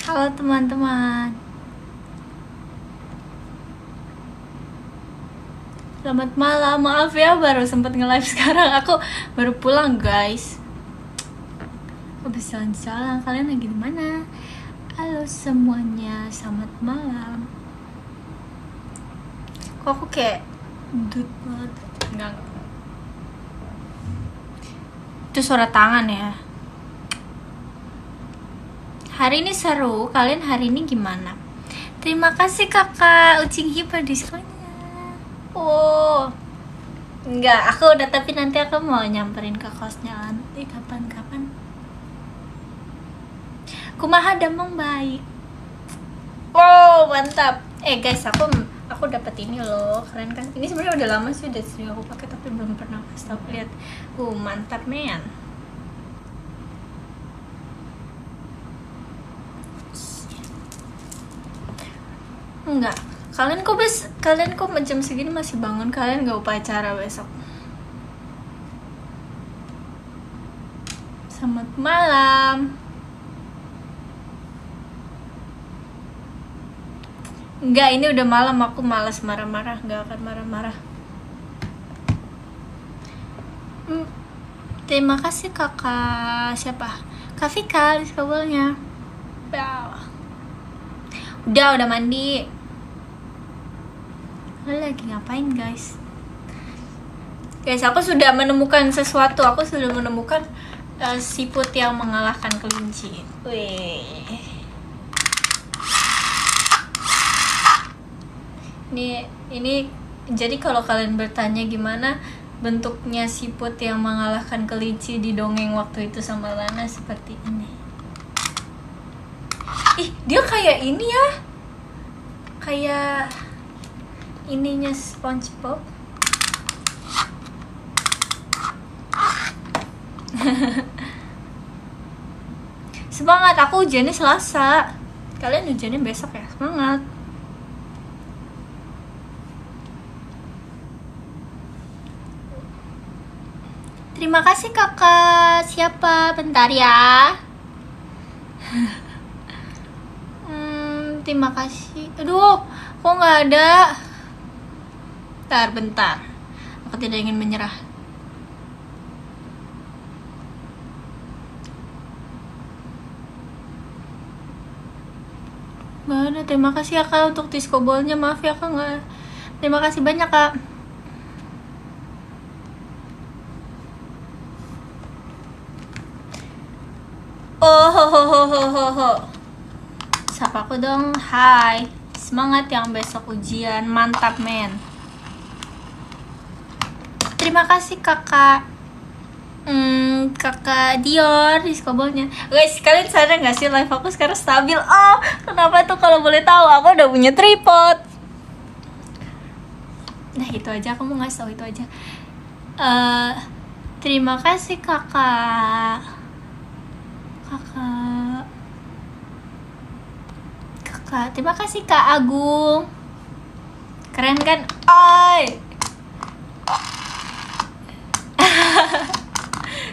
Halo teman-teman. Selamat malam. Maaf ya baru sempat nge-live sekarang. Aku baru pulang, guys. Habis jalan-jalan. Kalian lagi di mana? Halo semuanya. Selamat malam. Kok aku kayak dut banget? Enggak. Itu suara tangan ya. Hari ini seru. Kalian hari ini gimana? Terima kasih kakak Ucing Hiper diskonnya. Oh, enggak, aku udah, tapi nanti aku mau nyamperin ke kosnya nanti kapan-kapan. Kumaha damang baik. Oh, mantap. Guys, aku dapat ini loh, keren kan? Ini sebenarnya udah lama sih, udah sering aku pakai tapi belum pernah kasih tau. Lihat, mantap men. Enggak, kalian kok jam segini masih bangun? Kalian gak upacara besok? Selamat malam. Enggak, ini udah malam, aku malas marah-marah, gak akan marah-marah. Terima kasih kakak siapa? Kak Vika di kabelnya. Udah mandi. Lo lagi ngapain guys? Guys, aku sudah menemukan sesuatu. Aku sudah menemukan siput yang mengalahkan kelinci. Wih. Ini jadi kalau kalian bertanya gimana bentuknya siput yang mengalahkan kelinci di dongeng waktu itu sama Lana, seperti ini. Ih, dia kayak ini ya, kayak ininya SpongeBob. Semangat, aku ujiannya Selasa. Kalian ujiannya besok ya? Semangat. Terima kasih kakak. Siapa? Bentar ya. Terima kasih. Aduh, kok nggak ada? Bentar. Aku tidak ingin menyerah. Mana? Terima kasih ya kak untuk disco ballnya. Maaf ya kak nggak. Terima kasih banyak kak. Oh ho ho ho ho ho ho. Sapa aku dong. Hai. Semangat yang besok ujian. Mantap men. Terima kasih kakak. Kakak Dior di skobolnya. Guys, kalian sadar gak sih live aku sekarang stabil? Oh, kenapa tuh? Kalau boleh tahu, aku udah punya tripod. Nah itu aja, aku mau ngasih tau itu aja. Terima kasih kakak. Terima kasih Kak Agung. Keren kan? Oi.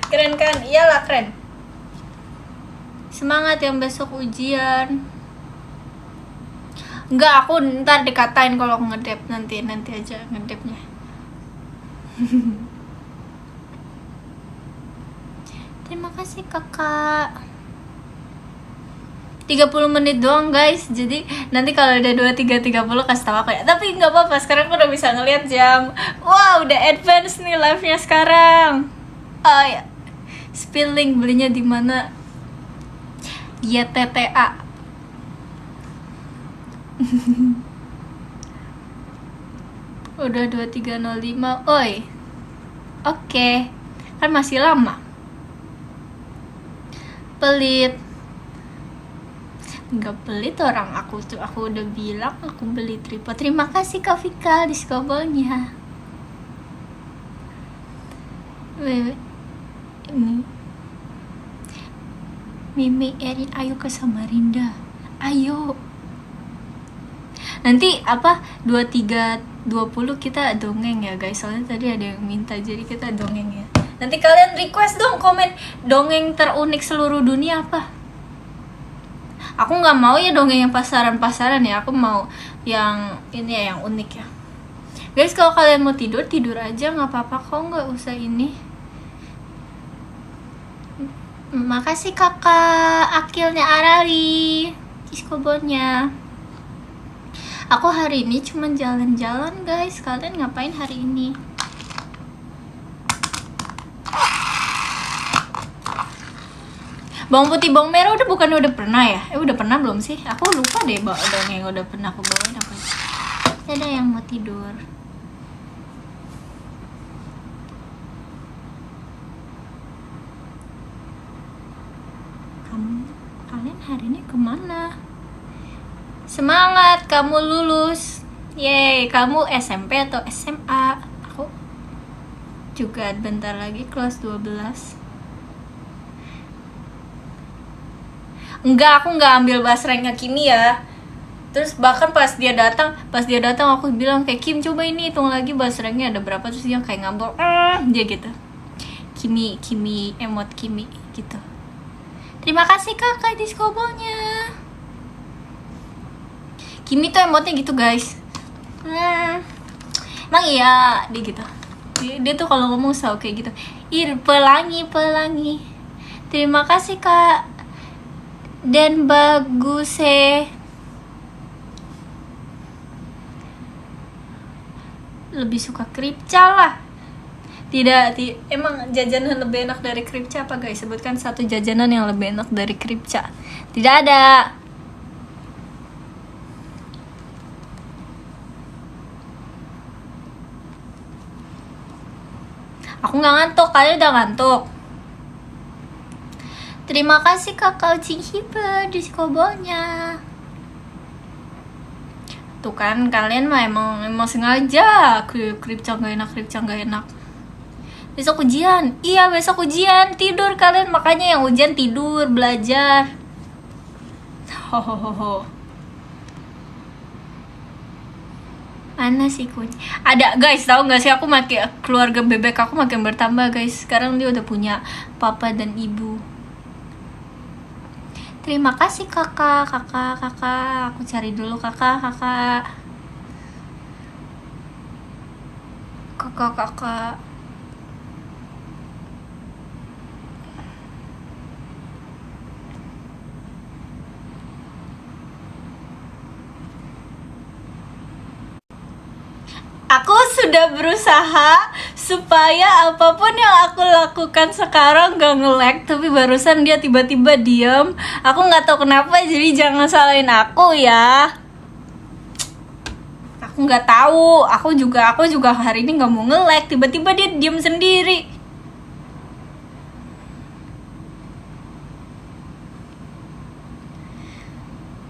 Keren kan? Iyalah keren. Semangat yang besok ujian. Enggak, aku ntar dikatain kalau ngedep. Nanti aja ngedepnya. Terima kasih kakak. 30 menit doang guys. Jadi nanti kalau udah 23.30 kasih tau aku ya. Tapi nggak apa-apa, sekarang aku udah bisa ngeliat jam. Wow, udah advance nih live-nya sekarang. Oh ya. Spilling belinya di mana? YTTA. Udah 23.05. Oi. Oke. Kan masih lama. Pelit. Nggak pelit orang aku tuh, aku udah bilang aku beli tripod. Terima kasih Kak Vika di skobolnya. Mimi Erin, ayo ke Samarinda. Ayo. Nanti 23.20 kita dongeng ya guys. Soalnya tadi ada yang minta, jadi kita dongeng ya. Nanti kalian request dong, komen dongeng terunik seluruh dunia apa? Aku nggak mau ya dongeng yang pasaran-pasaran ya, aku mau yang ini ya, yang unik ya. Guys, kalau kalian mau tidur, tidur aja, nggak apa-apa kok, nggak usah ini. Makasih kakak Akilnya Arari Iskobonnya. Aku hari ini cuma jalan-jalan guys. Kalian ngapain hari ini? Bawang putih, bawang merah udah pernah ya? Udah pernah belum sih? Aku lupa deh dong yang udah pernah aku bawain apa. Ada yang mau tidur. Kalian hari ini kemana? Semangat, kamu lulus. Yeay, kamu SMP atau SMA? Aku juga bentar lagi kelas 12. Enggak, aku nggak ambil basrengnya Kimi ya. Terus bahkan pas dia datang aku bilang kayak, Kim coba ini hitung lagi basrengnya ada berapa. Terus dia kayak ngambek, dia gitu. Kimi, emot Kimi gitu. Terima kasih kakak diskobolnya. Kimi tuh emotnya gitu guys. Emang iya dia gitu. Dia tuh kalau ngomong selalu kayak gitu. Pelangi. Terima kasih kak. Dan bagus lebih suka kripca lah. Tidak, emang jajanan lebih enak dari kripca apa guys? Sebutkan satu jajanan yang lebih enak dari kripca. Tidak ada. Aku nggak ngantuk, kalian udah ngantuk. Terima kasih kakak Ucing Hiper di skobolnya. Tuh kan, kalian mah emang sengaja kripca nggak enak. Besok ujian. Iya, besok ujian. Tidur kalian, makanya yang ujian tidur, belajar. Hohoho. Mana sih kunci? Ada guys, tahu nggak sih, aku makin keluarga bebek aku makin bertambah guys. Sekarang dia udah punya papa dan ibu. Terima kasih kakak. Aku cari dulu kakak. Aku sudah berusaha supaya apapun yang aku lakukan sekarang gak nge-lag, tapi barusan dia tiba-tiba diam. Aku nggak tahu kenapa, jadi jangan salahin aku ya. Aku nggak tahu. Aku juga hari ini nggak mau nge-lag, tiba-tiba dia diam sendiri.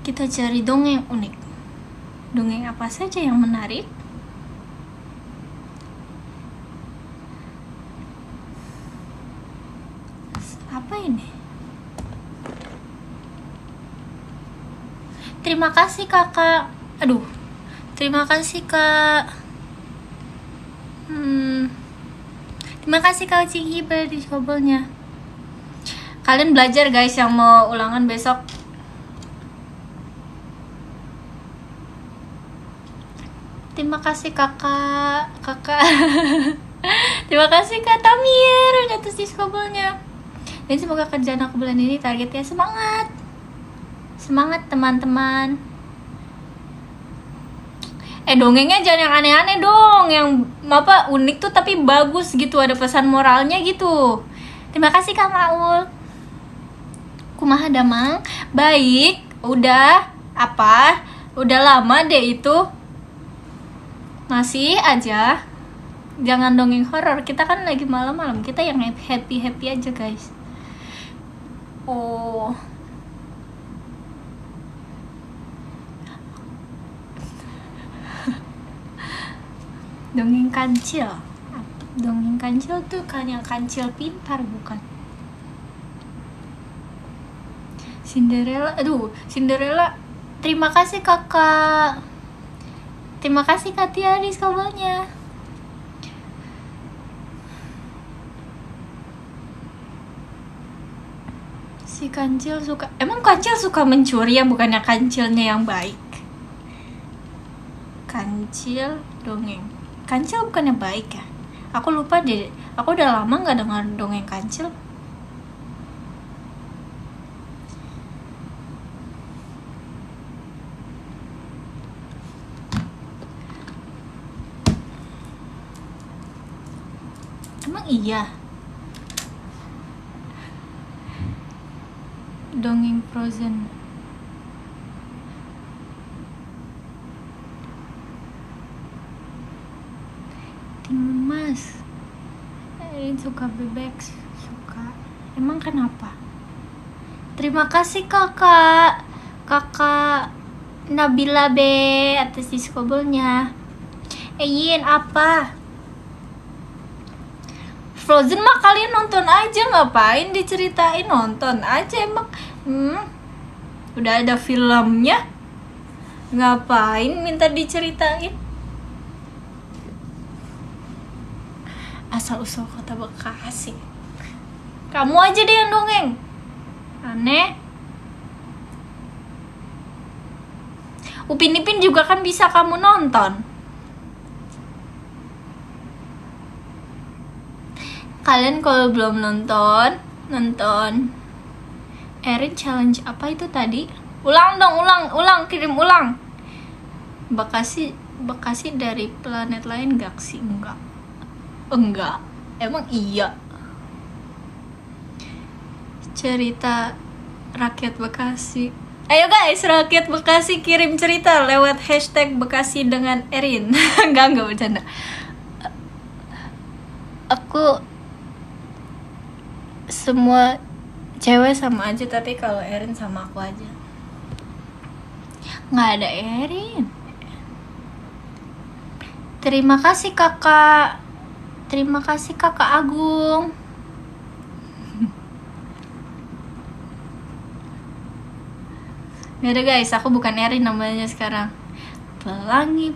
Kita cari dongeng unik. Dongeng apa saja yang menarik? Apa ini? Terima kasih kakak. Aduh, terima kasih kak. Terima kasih kak Ucing Hiper di skobolnya. Kalian belajar guys yang mau ulangan besok. Terima kasih kakak. Terima kasih kak Tamir atas di skobolnya. Dan semoga kerjaan aku bulan ini targetnya semangat teman-teman. Dongengnya jangan yang aneh-aneh dong, yang apa unik tuh tapi bagus gitu, ada pesan moralnya gitu. Terima kasih Kak Maul. Kumaha damang? Baik, udah lama deh itu. Masih aja. Jangan dongeng horor, kita kan lagi malam-malam, kita yang happy aja guys. Oh, dongeng kancil tuh kan yang kancil pintar, bukan Cinderella. Cinderella. Terima kasih kakak. Terima kasih Kak Tia di kabarnya. Si kancil suka, emang kancil suka mencuri ya, bukannya kancilnya yang baik? Kancil dongeng, kancil bukannya baik ya? Aku lupa deh, aku udah lama nggak dengar dongeng kancil. Emang iya? Dongeng Frozen. Timun Mas. Erin suka bebek, suka. Emang kenapa? Terima kasih kakak Nabila B atas diskobolnya. Yin apa? Frozen mah kalian nonton aja, ngapain diceritain, nonton aja emang. Udah ada filmnya, ngapain minta diceritain? Asal usul kota Bekasi. Kamu aja deh yang dongeng. Aneh. Upin Ipin juga kan bisa kamu nonton. Kalian kalau belum nonton Erin challenge apa itu tadi? Ulang dong, ulang, kirim ulang. Bekasi dari planet lain gak sih? Enggak. Emang iya. Cerita rakyat Bekasi. Ayo guys, rakyat Bekasi kirim cerita lewat hashtag Bekasi dengan Erin. Enggak bercanda. Aku semua cewek sama aja, tapi kalau Erin sama aku aja. Nggak ada Erin. Terima kasih kakak Agung. Nggak ada guys, aku bukan Erin namanya sekarang. Pelangi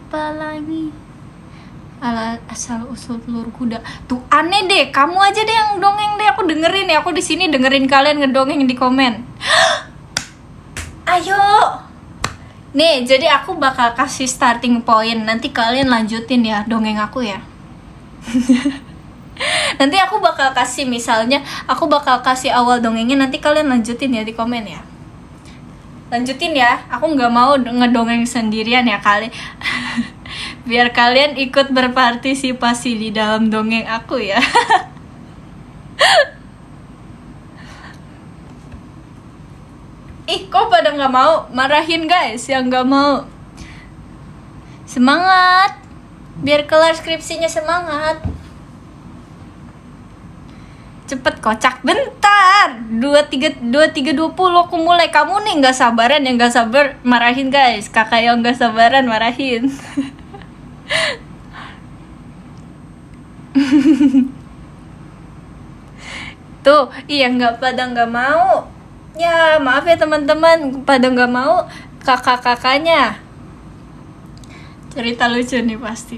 asal usul telur kuda. Tuh aneh deh, kamu aja deh yang dongeng deh, aku dengerin ya. Aku di sini dengerin kalian ngedongeng di komen. Ayo. Nih, jadi aku bakal kasih starting point. Nanti kalian lanjutin ya dongeng aku ya. Nanti aku bakal kasih, misalnya aku bakal kasih awal dongengnya, nanti kalian lanjutin ya di komen ya. Lanjutin ya, aku nggak mau ngedongeng sendirian ya kali. Biar kalian ikut berpartisipasi di dalam dongeng aku ya. Ih, kok pada nggak mau? Marahin guys yang nggak mau. Semangat, biar kelar skripsinya, semangat. Cepet kocak, bentar. 23.20 aku mulai. Kamu nih nggak sabaran, yang nggak sabar marahin guys. Kakak yang nggak sabaran marahin. Tuh, iya nggak mau. Ya maaf ya teman-teman, pada nggak mau kakak-kakaknya. Cerita lucu nih pasti.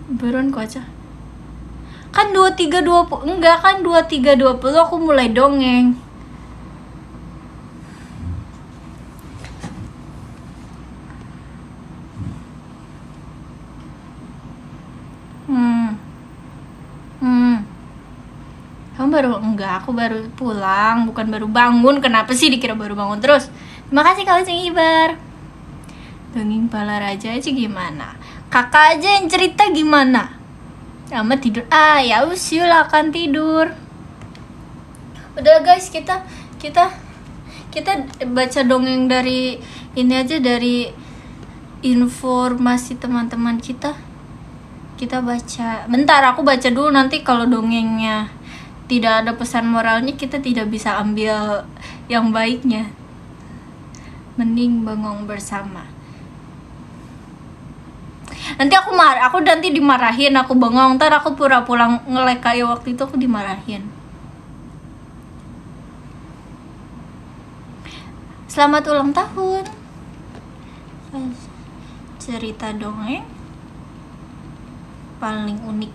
Buruan kocak. Kan 23.20, enggak kan 23.20 aku mulai dongeng. Kamu baru, enggak, aku baru pulang, bukan baru bangun. Kenapa sih dikira baru bangun terus? Terima kasih kalau Cing Ibar. Dongeng Pala Raja aja gimana? Kakak aja yang cerita gimana? Sama tidur. Ya silakan tidur. Udah guys, kita baca dongeng dari ini aja, dari informasi teman-teman kita. Kita baca. Bentar, aku baca dulu, nanti kalau dongengnya tidak ada pesan moralnya, kita tidak bisa ambil yang baiknya. Mending bengong bersama. Nanti aku nanti dimarahin, aku bengong, ntar aku pura-pura nge-like kayak waktu itu aku dimarahin. Selamat ulang tahun. Cerita dongeng paling unik.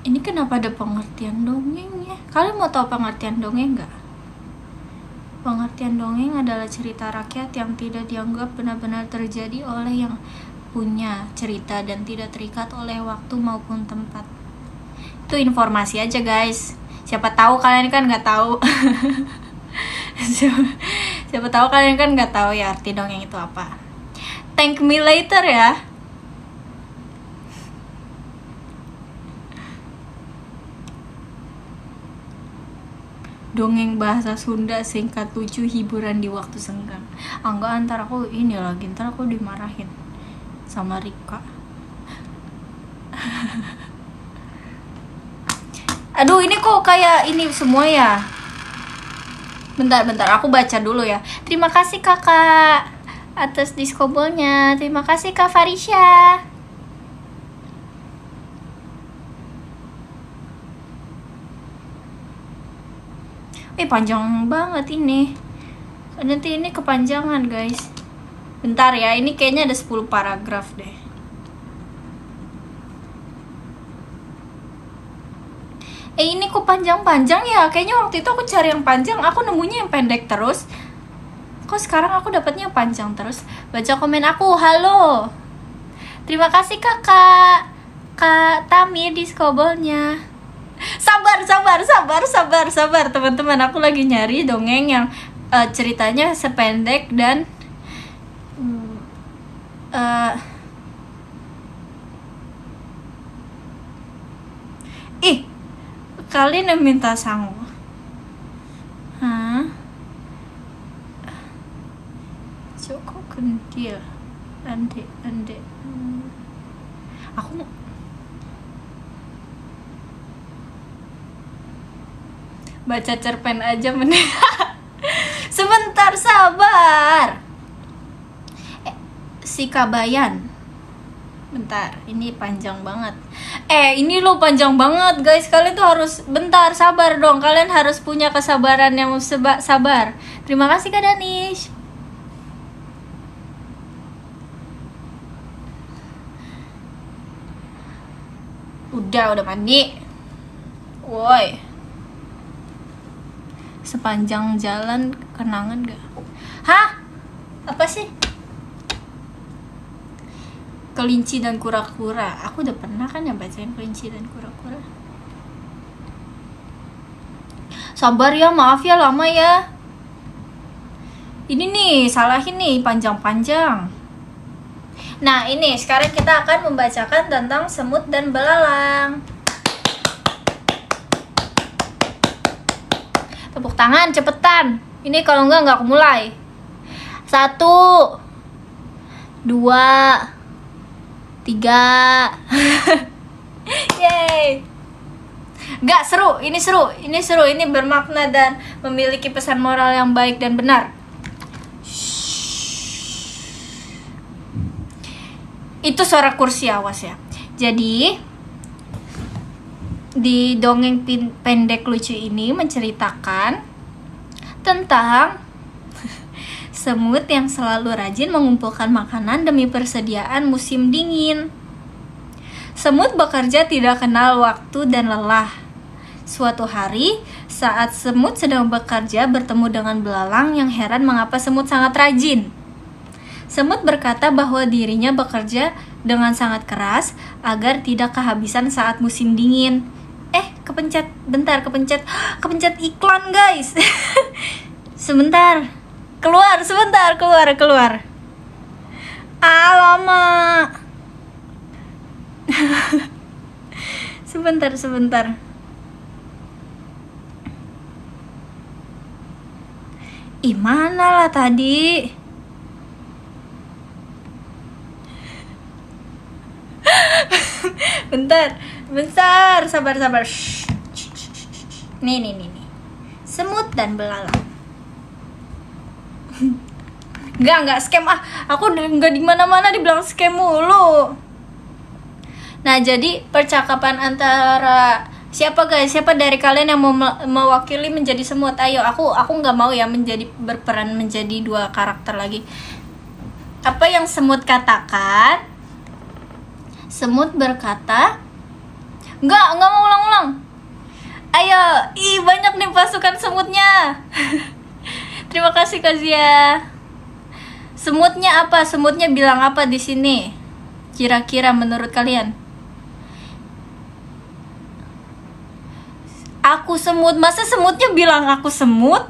Ini kenapa ada pengertian dongengnya? Kalian mau tahu pengertian dongeng nggak? Pengertian dongeng adalah cerita rakyat yang tidak dianggap benar-benar terjadi oleh yang punya cerita dan tidak terikat oleh waktu maupun tempat. Itu informasi aja guys. Siapa tahu kalian kan nggak tahu. siapa tahu kalian kan nggak tahu ya arti dongeng itu apa. Thank me later ya. Dongeng bahasa Sunda singkat lucu hiburan di waktu senggang. Enggak, ntar aku ini lagi, ntar aku dimarahin sama Rika. Aduh, ini kok kayak ini semua ya. Bentar, aku baca dulu ya. Terima kasih kakak atas diskobolnya. Terima kasih Kak Farisha. Panjang banget ini. Nanti ini kepanjangan guys. Bentar ya, ini kayaknya ada 10 paragraf deh. Ini kok panjang-panjang ya. Kayaknya waktu itu aku cari yang panjang, aku nemunya yang pendek terus. Kok sekarang aku dapatnya yang panjang terus? Baca komen aku. Halo. Terima kasih kakak. Kak Tami diskobolnya. Sabar teman-teman, aku lagi nyari dongeng yang ceritanya sependek dan kalian yang minta sangu. Joko kentil ande aku baca cerpen aja mending. Sebentar, sabar. Si Kabayan. Bentar, ini panjang banget. Ini lo panjang banget guys. Kalian tuh harus, bentar, sabar dong. Kalian harus punya kesabaran yang sabar. Terima kasih Kak Danish. Udah mandi. Woi. Sepanjang jalan kenangan gak? Hah? Apa sih? Kelinci dan kura-kura. Aku udah pernah kan ya bacain kelinci dan kura-kura. Sabar ya, maaf ya lama ya. Ini nih, salahin nih, panjang-panjang. Nah ini, sekarang kita akan membacakan tentang semut dan belalang. Tepuk tangan, cepetan. Ini kalau enggak aku mulai. 1 2 3. Yeay. Gak seru, ini seru, ini bermakna dan memiliki pesan moral yang baik dan benar. Itu suara kursi, awas ya. Jadi di dongeng pendek lucu ini menceritakan tentang semut yang selalu rajin mengumpulkan makanan demi persediaan musim dingin. Semut bekerja tidak kenal waktu dan lelah. Suatu hari, saat semut sedang bekerja bertemu dengan belalang yang heran mengapa semut sangat rajin. Semut berkata bahwa dirinya bekerja dengan sangat keras agar tidak kehabisan saat musim dingin. Kepencet iklan guys. Sebentar. Keluar. Lama. Sebentar. Mana lah tadi? Bentar. Sabar. Nih. Semut dan belalang. Enggak scam aku enggak di mana-mana dibilang scam mulu. Nah, jadi percakapan antara siapa dari kalian yang mau mewakili menjadi semut? Ayo, aku enggak mau ya berperan menjadi 2 karakter lagi. Apa yang semut katakan? Semut berkata, Enggak mau ulang-ulang. Ayo, banyak nih pasukan semutnya. Terima kasih Kak Zia. Semutnya apa? Semutnya bilang apa di sini? Kira-kira menurut kalian? Aku semut. Masa semutnya bilang aku semut?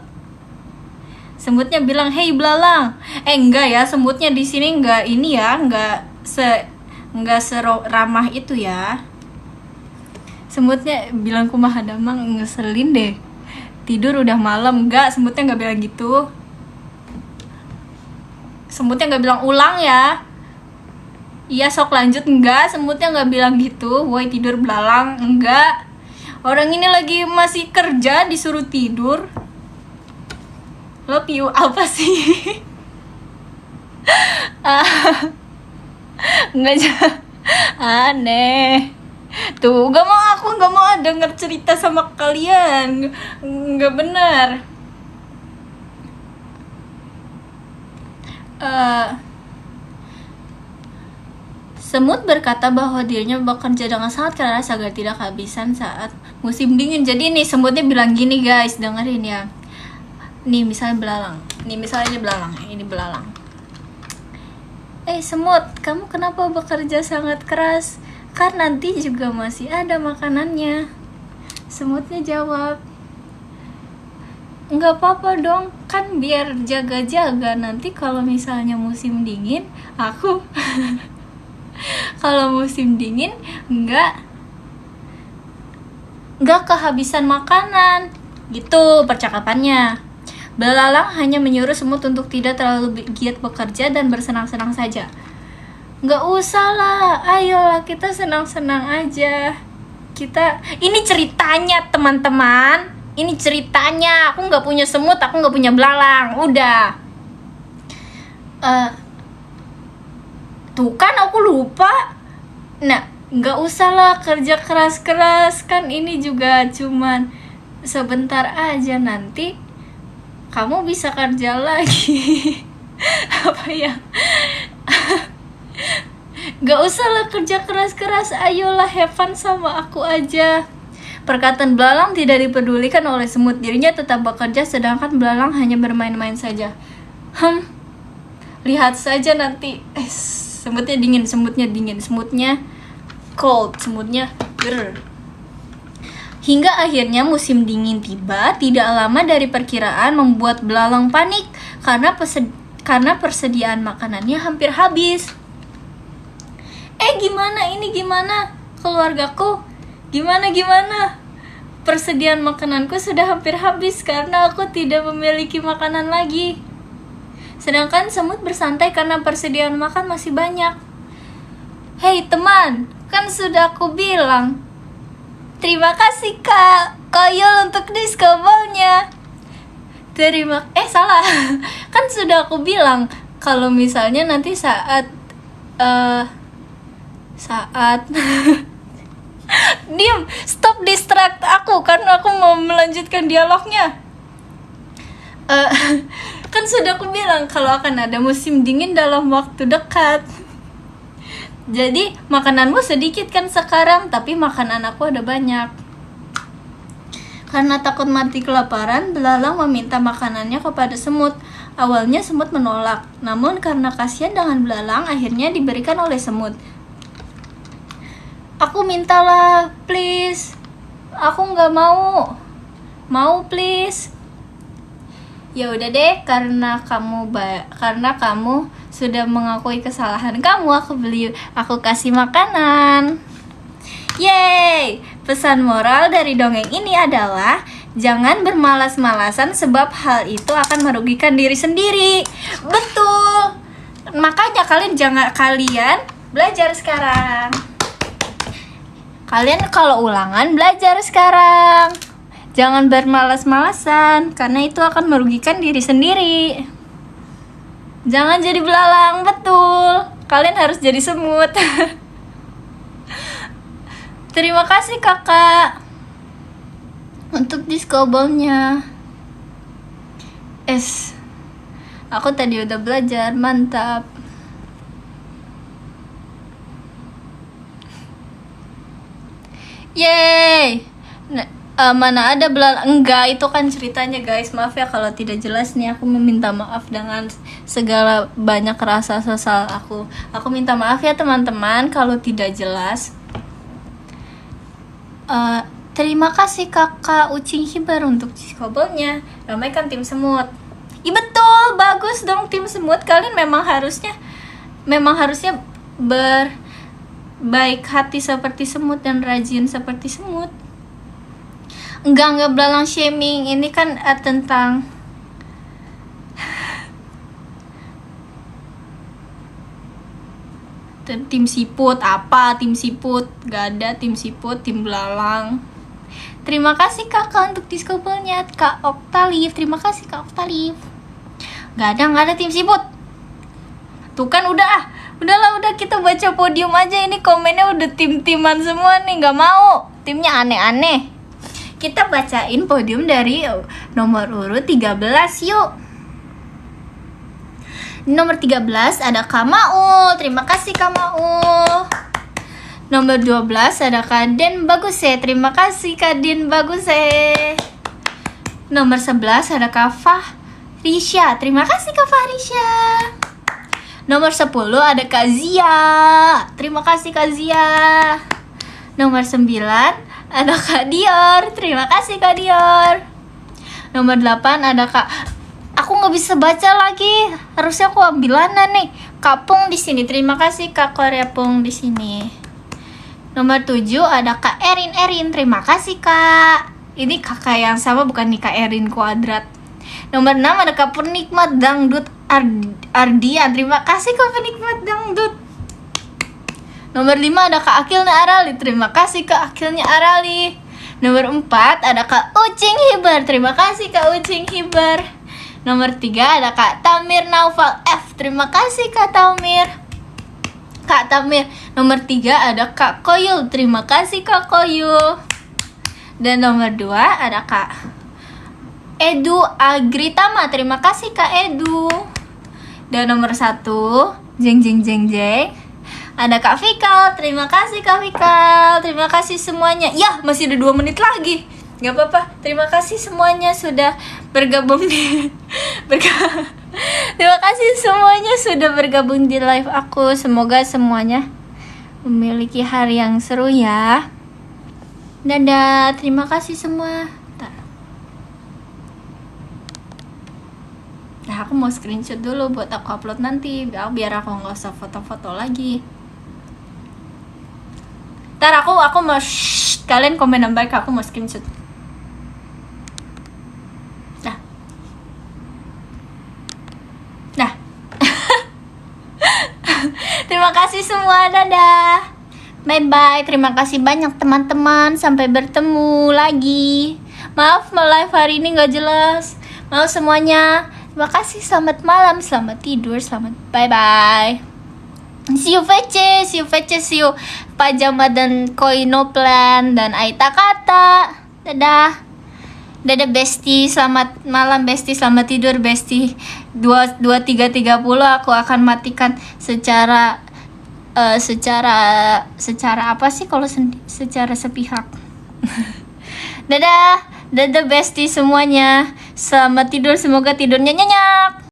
Semutnya bilang, "Hey belalang." Enggak ya, semutnya di sini enggak ini ya, enggak seramah itu ya. Semutnya bilang kumaha damang, ngeselin deh. Tidur udah malam. Enggak, semutnya enggak bilang gitu. Semutnya enggak bilang ulang ya. Iya sok lanjut, enggak, semutnya enggak bilang gitu. Woi tidur belalang, enggak. Orang ini lagi masih kerja disuruh tidur. Love you apa sih? Enggak aja. Aneh. Tuh, aku gak mau denger cerita sama kalian. Nggak benar. Semut berkata bahwa dirinya bekerja dengan sangat keras agar tidak kehabisan saat musim dingin. Jadi nih semutnya bilang gini guys, dengerin ya. Nih misalnya belalang. Ini belalang. Semut, kamu kenapa bekerja sangat keras? Kan nanti juga masih ada makanannya. Semutnya jawab, nggak apa-apa dong, kan biar jaga-jaga. Nanti kalau misalnya musim dingin, aku kalau musim dingin nggak kehabisan makanan. Gitu percakapannya. Belalang hanya menyuruh semut untuk tidak terlalu giat bekerja dan bersenang-senang saja. Nggak usah lah, ayolah kita senang-senang aja. Ini ceritanya teman-teman. Ini ceritanya. Aku nggak punya semut, aku nggak punya belalang. Udah. Tuh kan aku lupa. Nah, nggak usah lah kerja keras-keras. Kan ini juga cuman sebentar aja, nanti kamu bisa kerja lagi. Apa ya? Gak usah lah kerja keras-keras, ayolah have fun sama aku aja. Perkataan belalang tidak dipedulikan oleh semut. Dirinya tetap bekerja sedangkan belalang hanya bermain-main saja. Lihat saja nanti. Semutnya dingin, semutnya cold, semutnya grrr. Hingga akhirnya musim dingin tiba. Tidak lama dari perkiraan membuat belalang panik karena persediaan makanannya hampir habis. Gimana keluargaku? Gimana? Persediaan makananku sudah hampir habis karena aku tidak memiliki makanan lagi. Sedangkan semut bersantai karena persediaan makan masih banyak. Hei teman, kan sudah aku bilang. Terima kasih Kak Koyol untuk diskobolnya. Salah. Kan sudah aku bilang kalau misalnya nanti saat diam, stop distract aku karena aku mau melanjutkan dialognya. Kan sudah aku bilang kalau akan ada musim dingin dalam waktu dekat. Jadi makananmu sedikit kan sekarang, tapi makanan aku ada banyak. Karena takut mati kelaparan, belalang meminta makanannya kepada semut. Awalnya semut menolak, namun karena kasihan dengan belalang, akhirnya diberikan oleh semut. Aku mintalah, please. Aku nggak mau. Mau please. Ya udah deh, karena kamu sudah mengakui kesalahan kamu, aku kasih makanan. Yeay! Pesan moral dari dongeng ini adalah jangan bermalas-malasan sebab hal itu akan merugikan diri sendiri. Betul. Makanya kalian belajar sekarang. Kalian kalau ulangan belajar sekarang. Jangan bermalas-malasan karena itu akan merugikan diri sendiri. Jangan jadi belalang, betul. Kalian harus jadi semut. Terima kasih kakak untuk diskobolnya. Aku tadi udah belajar, mantap. Yeay. Mana ada enggak, itu kan ceritanya guys. Maaf ya kalau tidak jelas nih, aku meminta maaf dengan segala banyak rasa sesal aku. Aku minta maaf ya teman-teman kalau tidak jelas. Terima kasih kakak Ucing Hibar untuk ciskobelnya. Ramaikan tim semut. Iya betul, bagus dong tim semut. Kalian memang harusnya berbaik hati seperti semut dan rajin seperti semut. Enggak belalang shaming. Ini kan tentang tim siput. Apa tim siput? Gak ada tim siput, tim belalang. Terima kasih kakak untuk diskobelnya, Kak Oktalif. Terima kasih Kak Oktalif. Gak ada tim siput. Tuh kan udahlah kita baca podium aja. Ini komennya udah tim-timan semua nih. Gak mau, timnya aneh-aneh. Kita bacain podium dari nomor urut 13 yuk. Nomor 13 ada Kak Maul. Terima kasih Kak Maul. Nomor 12 ada Kak Den Baguse. Terima kasih Kak Den Baguse. Nomor 11 ada Kak Fahrisya. Terima kasih Kak Fahrisya. Nomor 10 ada Kak Zia. Terima kasih Kak Zia. Nomor 9 ada Kak Dior. Terima kasih Kak Dior. Nomor 8 ada Kak, aku nggak bisa baca lagi. Harusnya aku ambilanan nih. Kak Pung di sini. Terima kasih Kak Korea Pung di sini. Nomor 7 ada Kak Erin. Terima kasih Kak. Ini kakak yang sama, bukan nih Kak Erin kuadrat. Nomor 6 ada Kak Penikmat Dangdut Ardian. Terima kasih Kak Penikmat Dangdut. Nomor 5 ada Kak Akilnya Arali. Terima kasih Kak Akilnya Arali. Nomor 4 ada Kak Ucing Hibar. Terima kasih Kak Ucing Hibar. Nomor 3 ada Kak Tamir Naufal F. Terima kasih Kak Tamir. Kak Tamir. Nomor 3 ada Kak Koyul. Terima kasih Kak Koyul. Dan nomor 2 ada Kak Edu Agritama. Terima kasih Kak Edu. Dan nomor 1 jeng ada Kak Fikal. Terima kasih Kak Fikal. Terima kasih semuanya. Ya, masih ada 2 menit lagi. Gak apa-apa. Terima kasih semuanya sudah bergabung di Terima kasih semuanya sudah bergabung di live aku. Semoga semuanya memiliki hari yang seru ya. Dadah. Terima kasih semua. Nah, aku mau screenshot dulu buat aku upload nanti, biar aku nggak usah foto-foto lagi. Ntar aku mau kalian komen yang baik, aku mau screenshot. Nah. Terima kasih semua, dadah. Bye bye. Terima kasih banyak teman-teman. Sampai bertemu lagi. Maaf live hari ini nggak jelas. Maaf semuanya. Terima kasih. Selamat malam, selamat tidur, selamat bye bye. See you VC, see you Pajama dan Koinoplan dan Aita Kata. Dadah. Dadah Besti, selamat malam Besti, selamat tidur Besti. 23.30 aku akan matikan secara apa sih kalau secara sepihak. Dadah Besti semuanya. Selamat tidur, semoga tidurnya nyenyak.